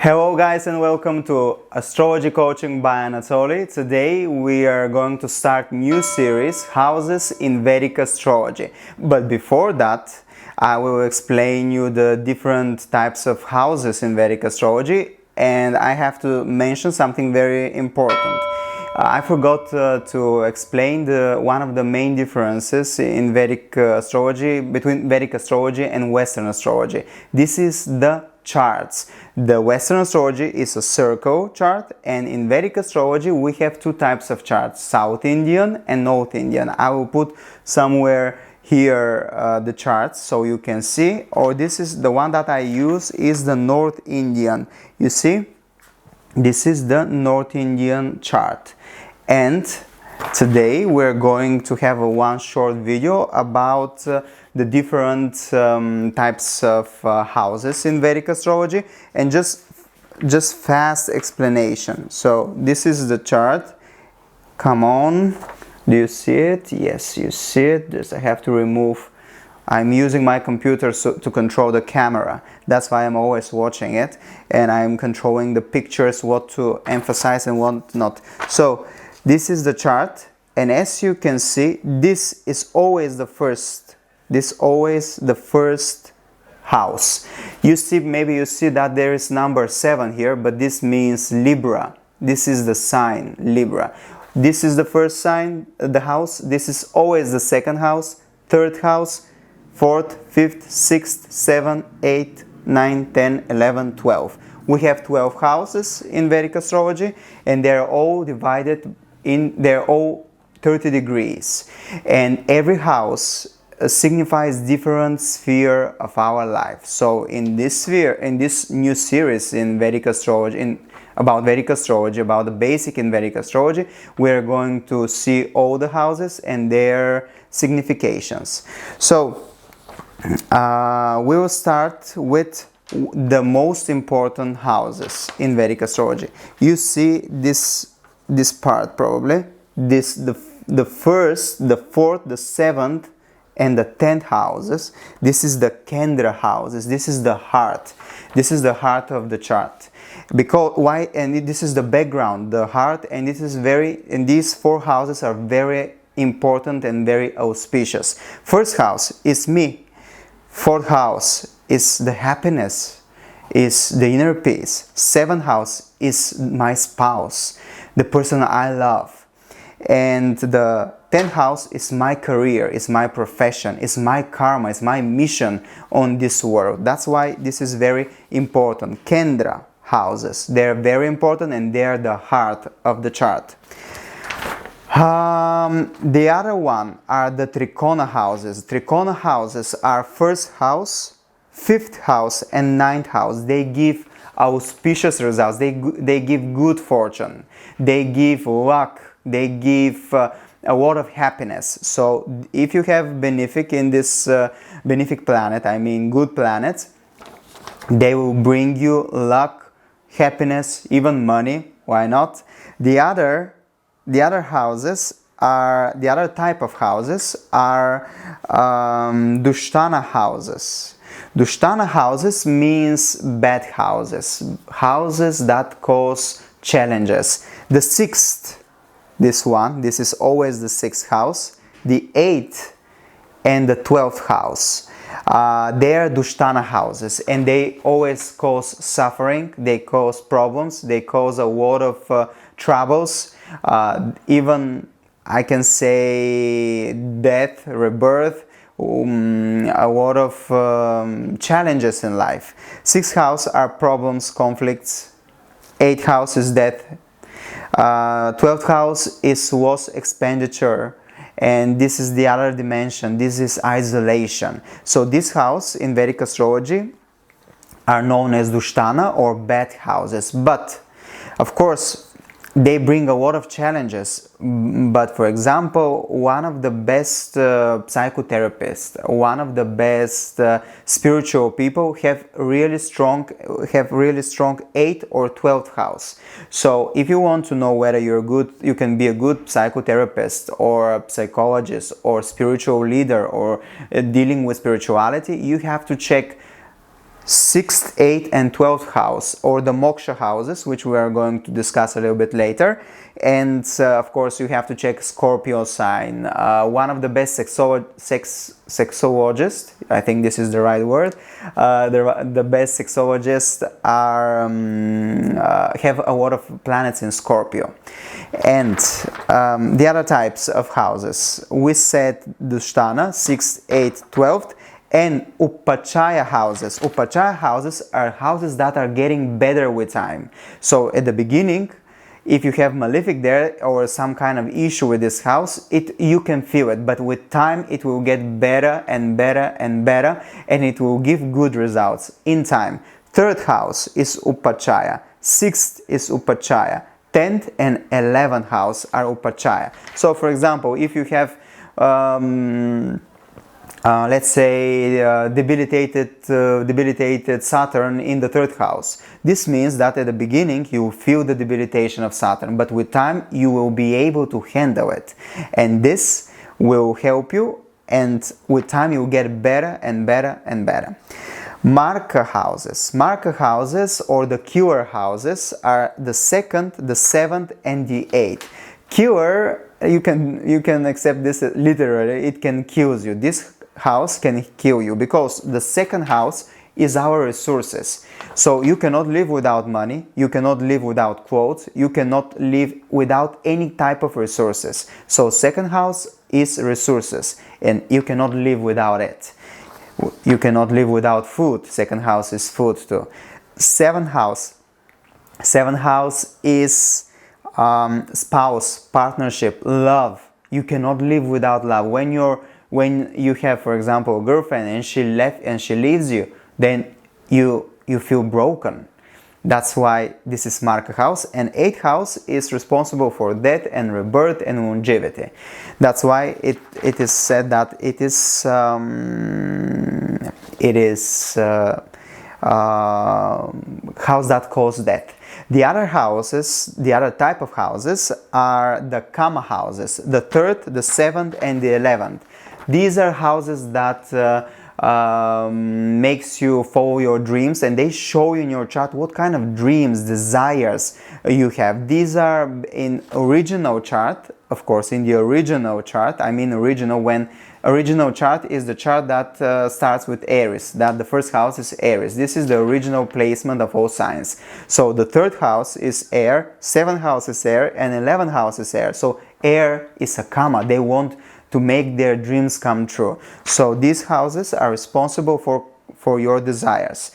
Hello guys and welcome to Astrology Coaching by Anatoly. Today we are going to start new series, Houses in Vedic Astrology. But before that, I will explain you the different types of houses in Vedic Astrology, and I have to mention something very important. I forgot to explain one of the main differences in Vedic astrology between Vedic astrology and Western astrology. This is the charts. The Western astrology is a circle chart, and in Vedic astrology we have two types of charts, South Indian and North Indian. I will put somewhere here the charts so you can see, or this is the one that I use is the North Indian. You see, this is the North Indian chart, and today we're going to have one short video about the different types of houses in Vedic astrology, and just fast explanation. So this is the chart. Come on, do you see it? Yes, you see it. Just I have to remove. I'm using my computer to control the camera. That's why I'm always watching it, and I'm controlling the pictures, what to emphasize and what not. So this is the chart, and as you can see, this is always the first. This is always the first house. You see, maybe you see that there is number 7 here, but this means Libra. This is the sign Libra. This is the first sign, the house. This is always the second house, third house, 4th, 5th, 6th, 7th, 8th, 9th, 10th, 11th, 12th. We have 12 houses in Vedic astrology, and they're all divided they're all 30 degrees. And every house signifies different sphere of our life. So in this sphere, in this new series in Vedic astrology, about Vedic astrology, about the basic in Vedic astrology, we're going to see all the houses and their significations. So we will start with the most important houses in Vedic astrology. You see this part probably, the first, the 4th, the 7th, and the 10th houses. This is the kendra houses. This is the heart. This is the heart of the chart. Because why? And this is the background, the heart, and this is and these 4 houses are very important and very auspicious. First house is me. 4th house is the happiness, is the inner peace. 7th house is my spouse, the person I love. And the 10th house is my career, is my profession, is my karma, is my mission on this world. That's why this is very important. Kendra houses, they're very important and they're the heart of the chart. The other one are the trikona houses. Trikona houses are 1st house, 5th house and 9th house. They give auspicious results. They give good fortune. They give luck. They give a lot of happiness. So if you have benefic in this benefic planet, I mean good planets, they will bring you luck, happiness, even money. Why not? The other houses are, the other type of houses are dushtana houses. Dushtana houses means bad houses, houses that cause challenges. The 6th, this is always the 6th house, the 8th and the 12th house. They are dushtana houses, and they always cause suffering, they cause problems, they cause a lot of troubles, even I can say death, rebirth, a lot of challenges in life. 6th house are problems, conflicts. 8th house is death. 12th house is loss, expenditure, and this is the other dimension. This is isolation. So this house in Vedic astrology are known as dushtana or bad houses, but of course they bring a lot of challenges. But for example, one of the best psychotherapists, one of the best spiritual people have really strong 8th or 12th house. So if you want to know whether you can be a good psychotherapist or a psychologist or spiritual leader or dealing with spirituality, you have to check 6th, 8th and 12th house, or the Moksha houses, which we are going to discuss a little bit later. And of course you have to check Scorpio sign. One of the best sexologists, I think this is the right word, the best sexologists are have a lot of planets in Scorpio. And the other types of houses, we said dushtana, 6th, 8th, 12th, and Upachaya houses. Upachaya houses are houses that are getting better with time. So at the beginning, if you have malefic there or some kind of issue with this house, you can feel it, but with time it will get better and better and better, and it will give good results in time. 3rd house is Upachaya, 6th is Upachaya, 10th and 11th house are Upachaya. So for example, if you have let's say debilitated Saturn in the 3rd house. This means that at the beginning you feel the debilitation of Saturn, but with time you will be able to handle it, and this will help you, and with time you will get better and better and better. Marka houses. Marka houses, or the cure houses, are the 2nd, the 7th and the 8th. Cure, you can accept this literally, it can kill you. This house can kill you because the 2nd house is our resources. So you cannot live without money, you cannot live without clothes, you cannot live without any type of resources. So 2nd house is resources, and you cannot live without it. You cannot live without food. 2nd house is food too. 7th house. 7th house is spouse, partnership, love. You cannot live without love. When you have, for example, a girlfriend and she left and she leaves you, then you feel broken. That's why this is Marka house, and 8th house is responsible for death and rebirth and longevity. That's why it is said that it is house that causes death. The other houses, the other type of houses are the Kama houses, the 3rd, the 7th and the 11th. These are houses that makes you follow your dreams, and they show you in your chart what kind of dreams, desires you have. These are in original chart, of course, in the original chart. I mean original when original chart is the chart that starts with Aries, that the 1st house is Aries. This is the original placement of all signs. So the 3rd house is air, 7th house is air, and 11th house is air. So air is a Kama. They want to make their dreams come true. So these houses are responsible for your desires.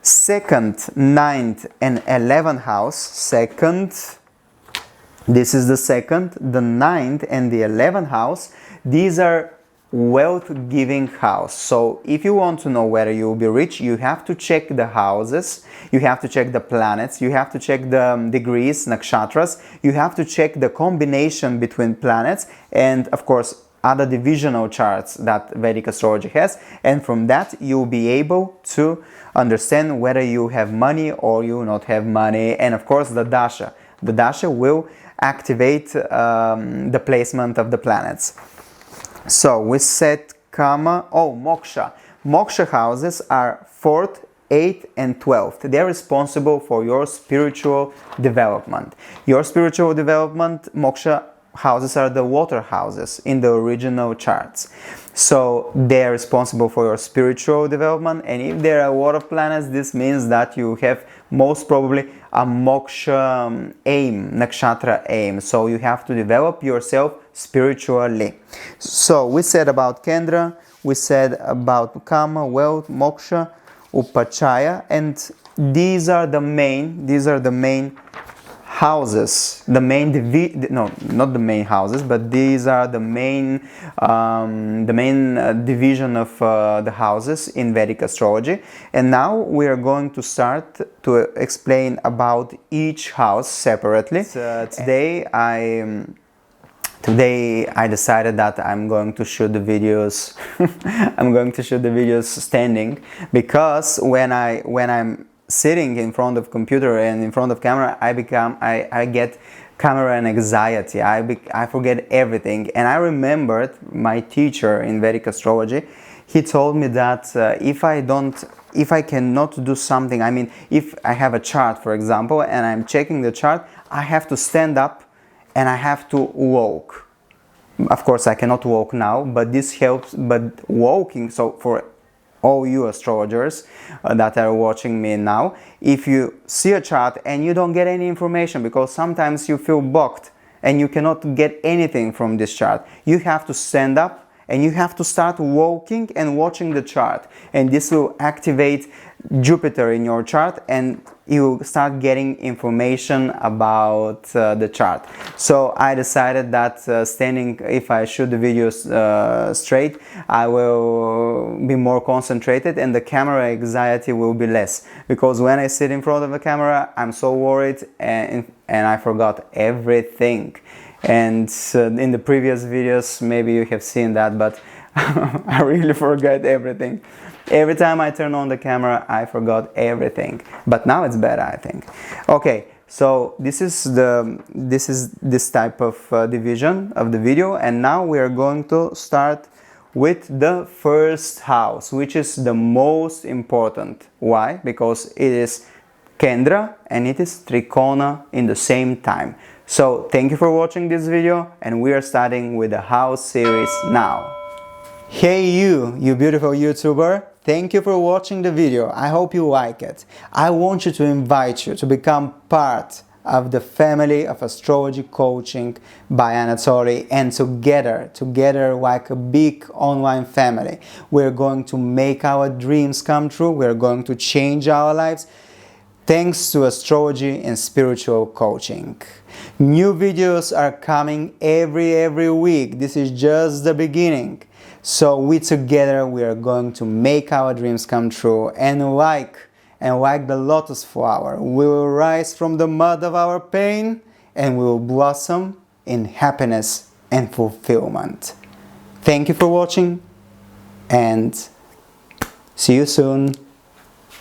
2nd, 9th and 11th house. 2nd, this is the 2nd, the 9th and the 11th house. These are wealth giving house. So if you want to know whether you will be rich, you have to check the houses, you have to check the planets, you have to check the degrees, nakshatras, you have to check the combination between planets, and of course other divisional charts that Vedic astrology has, and from that you'll be able to understand whether you have money or you not have money. And of course the dasha will activate the placement of the planets. So we said Moksha. Moksha houses are 4th, 8th and 12th. They're responsible for your spiritual development. Your spiritual development, Moksha houses are the water houses in the original charts. So they're responsible for your spiritual development, and if there are a lot of planets, this means that you have most probably a moksha aim, nakshatra aim. So you have to develop yourself spiritually. So we said about kendra, we said about kama, wealth, moksha, upachaya, and these are the main houses, the main not the main houses, but these are the main division of the houses in Vedic astrology. And now we are going to start to explain about each house separately. Today I decided that I'm going to shoot the videos I'm going to shoot the videos standing, because when I'm sitting in front of computer and in front of camera, I get camera and anxiety. I forget everything. And I remembered my teacher in Vedic astrology. he told me that if I cannot do something, I mean, if I have a chart, for example, and I'm checking the chart, I have to stand up and I have to walk. Of course, I cannot walk now, but this helps. But walking, so for all you astrologers that are watching me now, if you see a chart and you don't get any information, because sometimes you feel blocked and you cannot get anything from this chart, you have to stand up and you have to start walking and watching the chart, and this will activate Jupiter in your chart and you start getting information about the chart. So I decided that standing, if I shoot the videos straight, I will be more concentrated and the camera anxiety will be less, because when I sit in front of the camera I'm so worried and I forgot everything. And in the previous videos maybe you have seen that, but I really forgot everything. Every time I turn on the camera I forgot everything, but now it's better, I think. Okay, so this is this type of division of the video, and now we are going to start with the first house, which is the most important. Why? Because it is kendra and it is trikona in the same time. So thank you for watching this video, and we are starting with the house series now. Hey you beautiful YouTuber, thank you for watching the video. I hope you like it. I want you to invite you to become part of the family of astrology coaching by Anatoly, and together like a big online family, we're going to make our dreams come true. We're going to change our lives thanks to astrology and spiritual coaching. New videos are coming every week. This is just the beginning. So we together we are going to make our dreams come true, and like the lotus flower, we will rise from the mud of our pain and we will blossom in happiness and fulfillment. Thank you for watching and see you soon.